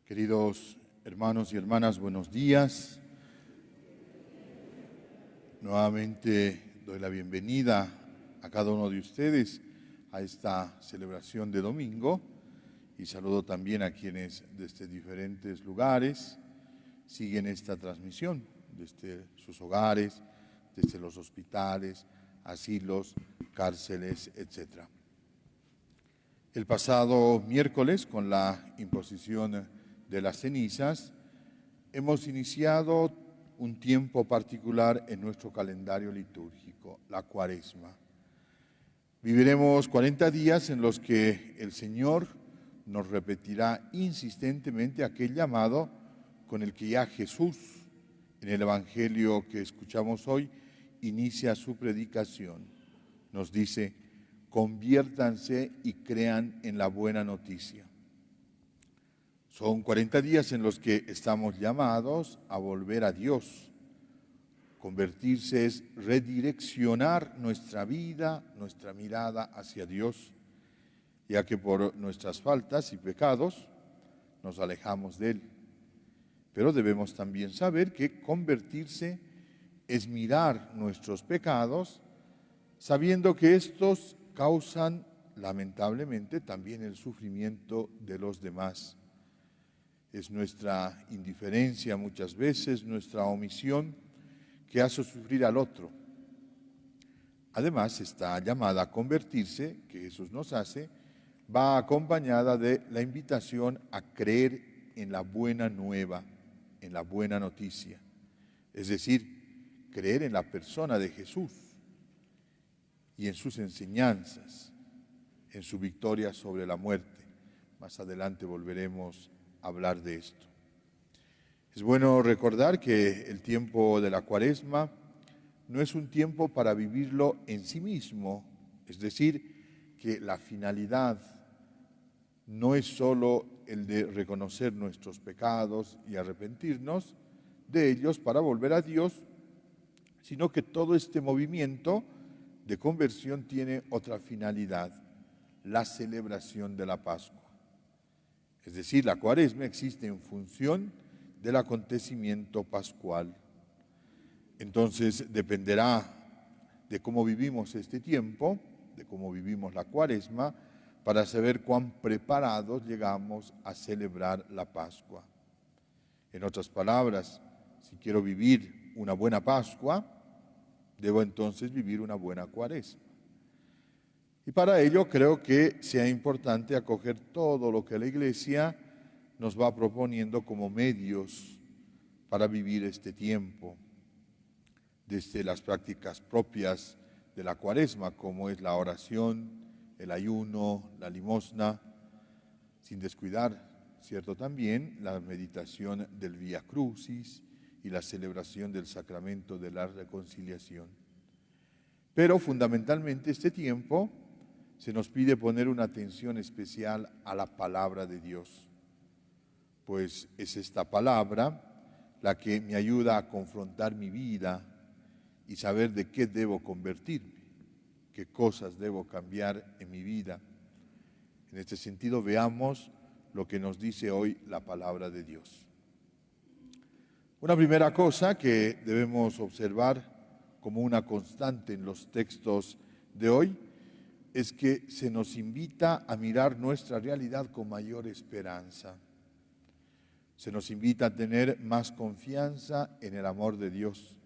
Queridos hermanos y hermanas, buenos días. Nuevamente doy la bienvenida a cada uno de ustedes a esta celebración de domingo y saludo también a quienes desde diferentes lugares siguen esta transmisión, desde sus hogares, desde los hospitales, asilos, cárceles, etc. El pasado miércoles, con la imposición de las cenizas, hemos iniciado un tiempo particular en nuestro calendario litúrgico, la Cuaresma. Viviremos 40 días en los que el Señor nos repetirá insistentemente aquel llamado con el que ya Jesús, en el Evangelio que escuchamos hoy, inicia su predicación. Nos dice: conviértanse y crean en la buena noticia. Son 40 días en los que estamos llamados a volver a Dios. Convertirse es redireccionar nuestra vida, nuestra mirada hacia Dios, ya que por nuestras faltas y pecados nos alejamos de Él. Pero debemos también saber que convertirse es mirar nuestros pecados, sabiendo que estos causan lamentablemente también el sufrimiento de los demás. Es nuestra indiferencia muchas veces, nuestra omisión, que hace sufrir al otro. Además, esta llamada a convertirse, que Jesús nos hace, va acompañada de la invitación a creer en la buena nueva, en la buena noticia. Es decir, creer en la persona de Jesús y en sus enseñanzas, en su victoria sobre la muerte. Más adelante volveremos a hablar de esto. Es bueno recordar que el tiempo de la Cuaresma no es un tiempo para vivirlo en sí mismo, es decir, que la finalidad no es solo el de reconocer nuestros pecados y arrepentirnos de ellos para volver a Dios, sino que todo este movimiento de conversión tiene otra finalidad: la celebración de la Pascua. Es decir, la Cuaresma existe en función del acontecimiento pascual. Entonces dependerá de cómo vivimos este tiempo, de cómo vivimos la Cuaresma, para saber cuán preparados llegamos a celebrar la Pascua. En otras palabras, si quiero vivir una buena Pascua, debo entonces vivir una buena Cuaresma. Y para ello creo que sea importante acoger todo lo que la Iglesia nos va proponiendo como medios para vivir este tiempo, desde las prácticas propias de la Cuaresma, como es la oración, el ayuno, la limosna, sin descuidar, cierto, también la meditación del Vía Crucis y la celebración del sacramento de la reconciliación. Pero fundamentalmente este tiempo se nos pide poner una atención especial a la palabra de Dios, pues es esta palabra la que me ayuda a confrontar mi vida y saber de qué debo convertirme, qué cosas debo cambiar en mi vida. En este sentido, veamos lo que nos dice hoy la palabra de Dios. Una primera cosa que debemos observar como una constante en los textos de hoy es que se nos invita a mirar nuestra realidad con mayor esperanza. Se nos invita a tener más confianza en el amor de Dios.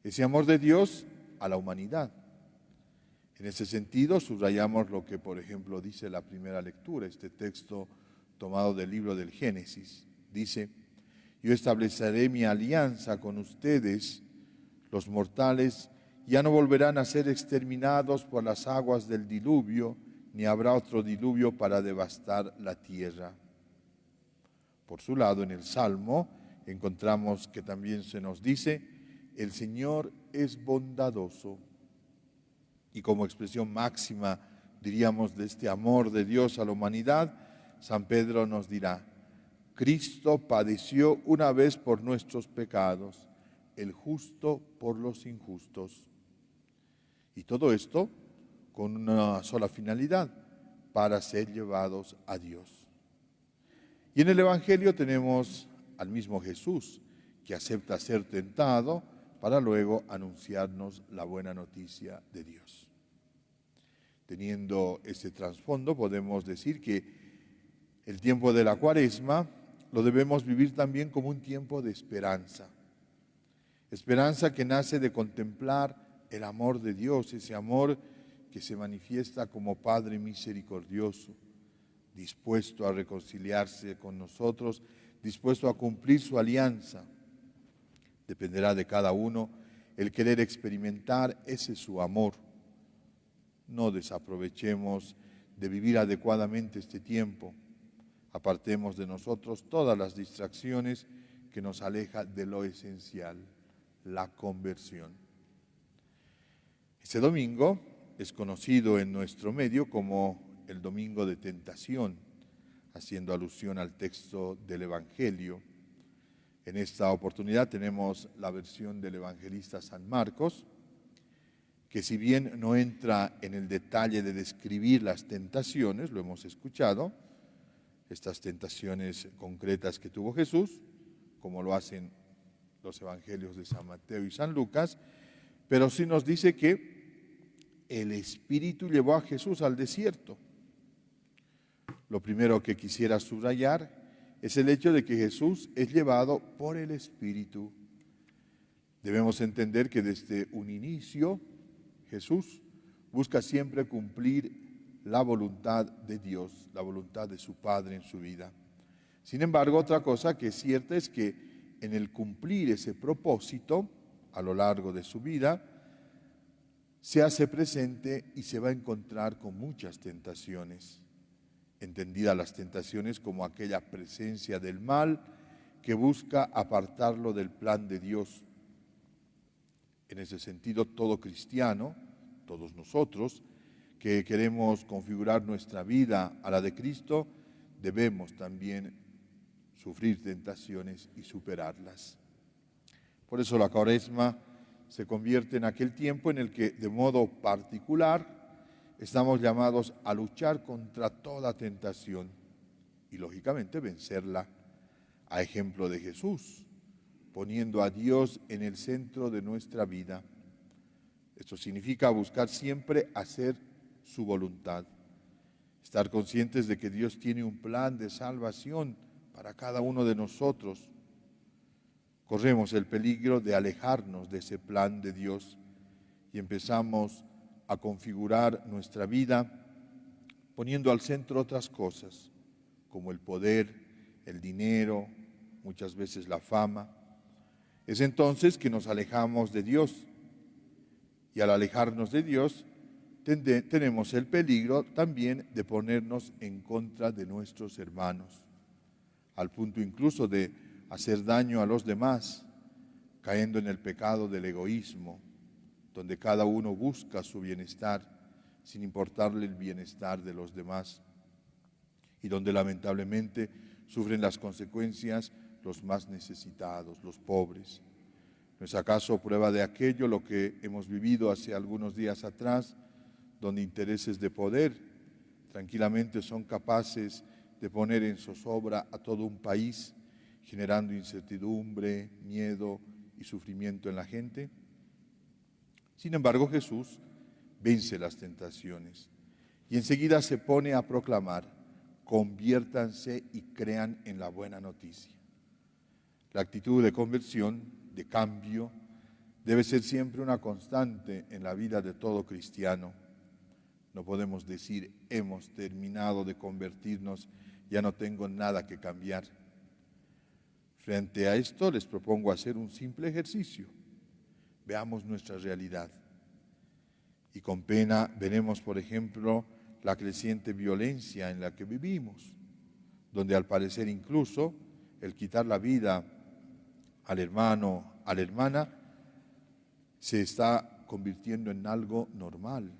Ese amor de Dios a la humanidad. En ese sentido, subrayamos lo que, por ejemplo, dice la primera lectura, este texto tomado del libro del Génesis. Dice: yo estableceré mi alianza con ustedes, los mortales, ya no volverán a ser exterminados por las aguas del diluvio, ni habrá otro diluvio para devastar la tierra. Por su lado, en el Salmo, encontramos que también se nos dice: el Señor es bondadoso. Y como expresión máxima, diríamos, de este amor de Dios a la humanidad, San Pedro nos dirá: Cristo padeció una vez por nuestros pecados, el justo por los injustos. Y todo esto con una sola finalidad: para ser llevados a Dios. Y en el Evangelio tenemos al mismo Jesús, que acepta ser tentado para luego anunciarnos la buena noticia de Dios. Teniendo este trasfondo, podemos decir que el tiempo de la Cuaresma lo debemos vivir también como un tiempo de esperanza. Esperanza que nace de contemplar el amor de Dios, ese amor que se manifiesta como Padre misericordioso, dispuesto a reconciliarse con nosotros, dispuesto a cumplir su alianza. Dependerá de cada uno el querer experimentar ese su amor. No desaprovechemos de vivir adecuadamente este tiempo. Apartemos de nosotros todas las distracciones que nos alejan de lo esencial, la conversión. Este domingo es conocido en nuestro medio como el Domingo de Tentación, haciendo alusión al texto del Evangelio. En esta oportunidad tenemos la versión del evangelista San Marcos, que si bien no entra en el detalle de describir las tentaciones, lo hemos escuchado, estas tentaciones concretas que tuvo Jesús, como lo hacen los evangelios de San Mateo y San Lucas, pero sí nos dice que el Espíritu llevó a Jesús al desierto. Lo primero que quisiera subrayar es el hecho de que Jesús es llevado por el Espíritu. Debemos entender que desde un inicio Jesús busca siempre cumplir la voluntad de Dios, la voluntad de su Padre en su vida. Sin embargo, otra cosa que es cierta es que en el cumplir ese propósito a lo largo de su vida, se hace presente y se va a encontrar con muchas tentaciones. Entendidas las tentaciones como aquella presencia del mal que busca apartarlo del plan de Dios. En ese sentido, todo cristiano, todos nosotros, que queremos configurar nuestra vida a la de Cristo, debemos también sufrir tentaciones y superarlas. Por eso la Cuaresma se convierte en aquel tiempo en el que, de modo particular, estamos llamados a luchar contra toda tentación y, lógicamente, vencerla, a ejemplo de Jesús, poniendo a Dios en el centro de nuestra vida. Esto significa buscar siempre hacer su voluntad, estar conscientes de que Dios tiene un plan de salvación para cada uno de nosotros. Corremos el peligro de alejarnos de ese plan de Dios y empezamos a configurar nuestra vida poniendo al centro otras cosas, como el poder, el dinero, muchas veces la fama. Es entonces que nos alejamos de Dios. Y al alejarnos de Dios, tenemos el peligro también de ponernos en contra de nuestros hermanos, al punto incluso de hacer daño a los demás, cayendo en el pecado del egoísmo, donde cada uno busca su bienestar sin importarle el bienestar de los demás, y donde lamentablemente sufren las consecuencias los más necesitados, los pobres. ¿No es acaso prueba de aquello lo que hemos vivido hace algunos días atrás, donde intereses de poder tranquilamente son capaces de poner en zozobra a todo un país, generando incertidumbre, miedo y sufrimiento en la gente? Sin embargo, Jesús vence las tentaciones y enseguida se pone a proclamar: conviértanse y crean en la buena noticia. La actitud de conversión, de cambio, debe ser siempre una constante en la vida de todo cristiano. No podemos decir: hemos terminado de convertirnos, ya no tengo nada que cambiar. Frente a esto, les propongo hacer un simple ejercicio. Veamos nuestra realidad. Y con pena veremos, por ejemplo, la creciente violencia en la que vivimos, donde al parecer incluso el quitar la vida al hermano, a la hermana, se está convirtiendo en algo normal.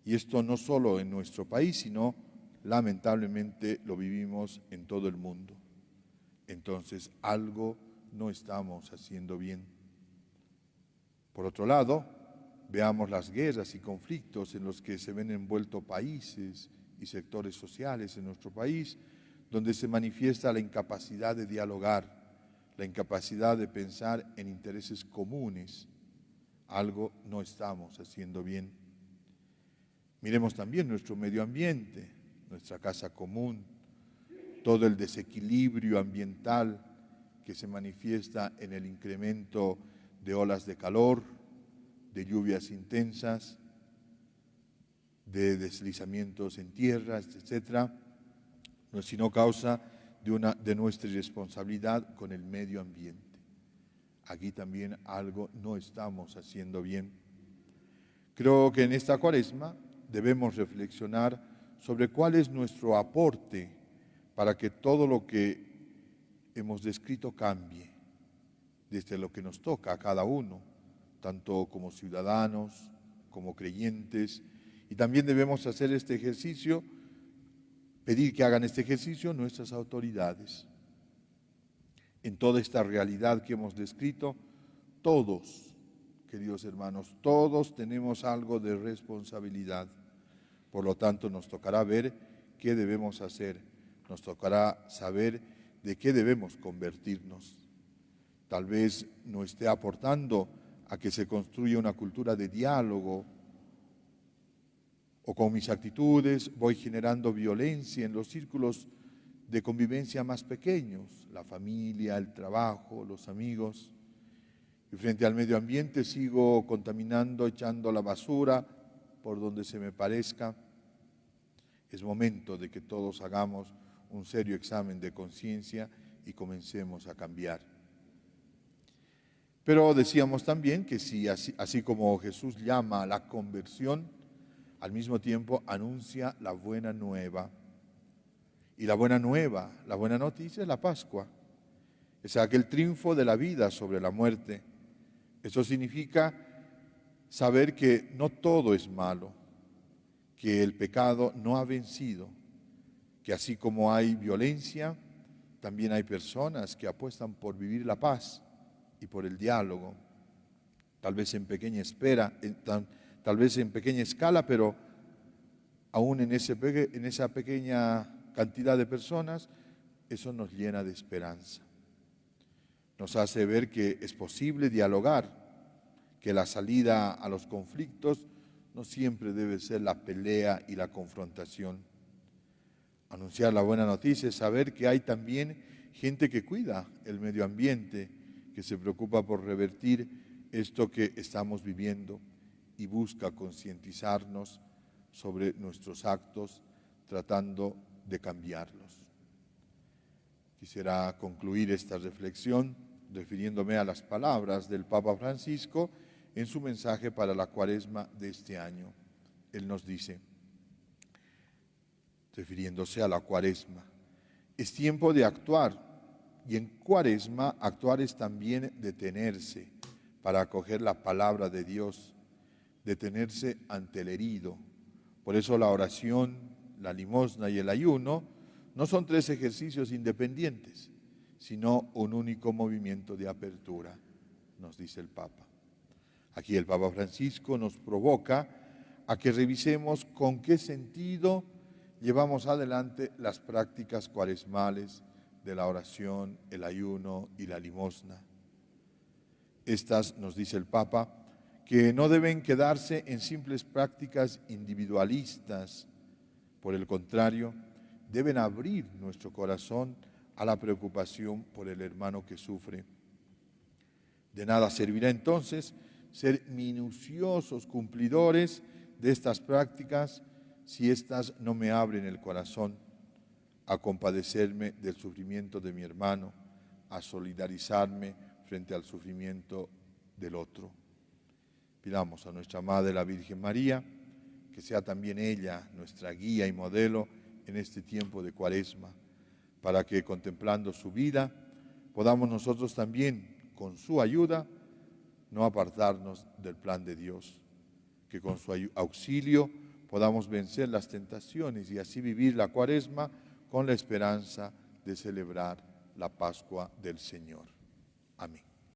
Y esto no solo en nuestro país, sino lamentablemente lo vivimos en todo el mundo. Entonces, algo no estamos haciendo bien. Por otro lado, veamos las guerras y conflictos en los que se ven envueltos países y sectores sociales en nuestro país, donde se manifiesta la incapacidad de dialogar, la incapacidad de pensar en intereses comunes. Algo no estamos haciendo bien. Miremos también nuestro medio ambiente, nuestra casa común, todo el desequilibrio ambiental que se manifiesta en el incremento de olas de calor, de lluvias intensas, de deslizamientos en tierras, etc., no es sino causa de nuestra irresponsabilidad con el medio ambiente. Aquí también algo no estamos haciendo bien. Creo que en esta Cuaresma debemos reflexionar sobre cuál es nuestro aporte para que todo lo que hemos descrito cambie, desde lo que nos toca a cada uno, tanto como ciudadanos, como creyentes, y también debemos hacer este ejercicio, pedir que hagan este ejercicio nuestras autoridades. En toda esta realidad que hemos descrito, todos, queridos hermanos, todos tenemos algo de responsabilidad. Por lo tanto, nos tocará ver qué debemos hacer, nos tocará saber de qué debemos convertirnos. Tal vez no esté aportando a que se construya una cultura de diálogo, o con mis actitudes voy generando violencia en los círculos de convivencia más pequeños, la familia, el trabajo, los amigos. Y frente al medio ambiente sigo contaminando, echando la basura por donde se me parezca. Es momento de que todos hagamos un serio examen de conciencia y comencemos a cambiar. Pero decíamos también que si así como Jesús llama a la conversión, al mismo tiempo anuncia la buena nueva. Y la buena nueva, la buena noticia es la Pascua. Es aquel triunfo de la vida sobre la muerte. Eso significa saber que no todo es malo, que el pecado no ha vencido, que así como hay violencia, también hay personas que apuestan por vivir la paz y por el diálogo, tal vez en pequeña tal vez en pequeña escala, pero aún en esa pequeña cantidad de personas, eso nos llena de esperanza. Nos hace ver que es posible dialogar, que la salida a los conflictos no siempre debe ser la pelea y la confrontación. Anunciar la buena noticia es saber que hay también gente que cuida el medio ambiente, que se preocupa por revertir esto que estamos viviendo y busca concientizarnos sobre nuestros actos, tratando de cambiarlos. Quisiera concluir esta reflexión refiriéndome a las palabras del Papa Francisco en su mensaje para la Cuaresma de este año. Él nos dice, refiriéndose a la Cuaresma, es tiempo de actuar, y en Cuaresma actuar es también detenerse para acoger la palabra de Dios, detenerse ante el herido. Por eso la oración, la limosna y el ayuno no son tres ejercicios independientes, sino un único movimiento de apertura, nos dice el Papa. Aquí el Papa Francisco nos provoca a que revisemos con qué sentido llevamos adelante las prácticas cuaresmales de la oración, el ayuno y la limosna. Estas, nos dice el Papa, que no deben quedarse en simples prácticas individualistas. Por el contrario, deben abrir nuestro corazón a la preocupación por el hermano que sufre. De nada servirá entonces ser minuciosos cumplidores de estas prácticas si éstas no me abren el corazón a compadecerme del sufrimiento de mi hermano, a solidarizarme frente al sufrimiento del otro. Pidamos a nuestra Madre la Virgen María, que sea también ella nuestra guía y modelo en este tiempo de Cuaresma, para que contemplando su vida podamos nosotros también, con su ayuda, no apartarnos del plan de Dios, que con su auxilio podamos vencer las tentaciones y así vivir la Cuaresma con la esperanza de celebrar la Pascua del Señor. Amén.